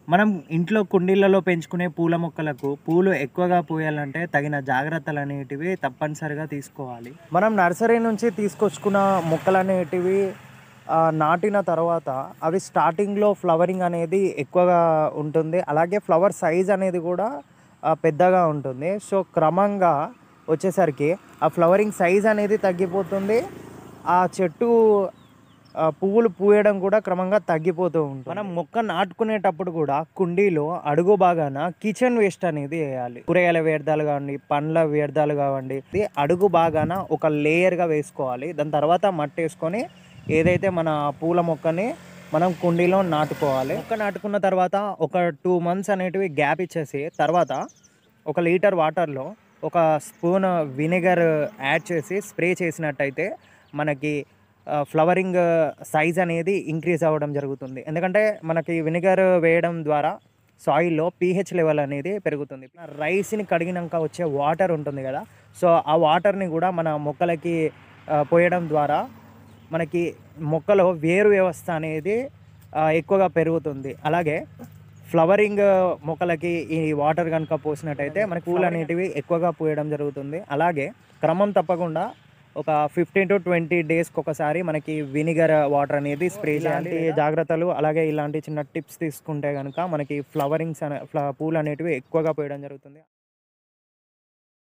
మనం ఇంట్లో కుండీలలో పెంచుకునే పూల మొక్కలకు పూలు ఎక్కువగా పూయాలంటే తగిన జాగ్రత్తలు అనేటివి తప్పనిసరిగా తీసుకోవాలి. మనం నర్సరీ నుంచి తీసుకొచ్చుకున్న మొక్కలనేటివి నాటిన తర్వాత అవి స్టార్టింగ్‌లో ఫ్లవరింగ్ అనేది ఎక్కువగా ఉంటుంది. అలాగే ఫ్లవర్ సైజ్ అనేది కూడా పెద్దగా ఉంటుంది. సో, క్రమంగా వచ్చేసరికి ఆ ఫ్లవరింగ్ సైజ్ అనేది తగ్గిపోతుంది. ఆ చెట్టు పువ్వులు పూయడం కూడా క్రమంగా తగ్గిపోతూ ఉంటుంది. మనం మొక్క నాటుకునేటప్పుడు కూడా కుండీలో అడుగు భాగాన కిచెన్ వేస్ట్ అనేది వేయాలి. కూరగాయల వ్యర్థాలు కావండి, పండ్ల వ్యర్థాలు కావండి, ఇది అడుగు భాగాన ఒక లేయర్గా వేసుకోవాలి. దాని తర్వాత మట్టి వేసుకొని ఏదైతే మన పూల మొక్కని మనం కుండీలో నాటుకోవాలి. మొక్క నాటుకున్న తర్వాత ఒక 2 మంత్స్ అనేటివి గ్యాప్ ఇచ్చేసి తర్వాత 1 లీటర్ వాటర్లో ఒక స్పూన్ విnegar యాడ్ చేసి స్ప్రే చేసినట్టయితే మనకి ఫ్లవరింగ్ సైజ్ అనేది ఇంక్రీజ్ అవ్వడం జరుగుతుంది. ఎందుకంటే మనకి వినిగర్ వేయడం ద్వారా సాయిల్‌లో పీహెచ్ లెవెల్ అనేది పెరుగుతుంది. రైస్‌ని కడిగినంక వచ్చే వాటర్ ఉంటుంది కదా! సో, ఆ వాటర్‌ని కూడా మన మొక్కలకి పోయడం ద్వారా మనకి మొక్కలో వేరు వ్యవస్థ అనేది ఎక్కువగా పెరుగుతుంది. అలాగే ఫ్లవరింగ్ మొక్కలకి ఈ వాటర్ గనుక పోసినట్టయితే మనకి పూలనేటివి ఎక్కువగా పూయడం జరుగుతుంది. అలాగే క్రమం తప్పకుండా ఒక 15-20 డేస్‌కొకసారి మనకి వినిగర్ వాటర్ అనేది స్ప్రే చేయాలి. ఇలాంటి జాగ్రత్తలు అలాగే ఇలాంటి చిన్న టిప్స్ తీసుకుంటే గనుక మనకి ఫ్లవరింగ్స్ పూలనేటివి ఎక్కువగా పూయడం జరుగుతుంది.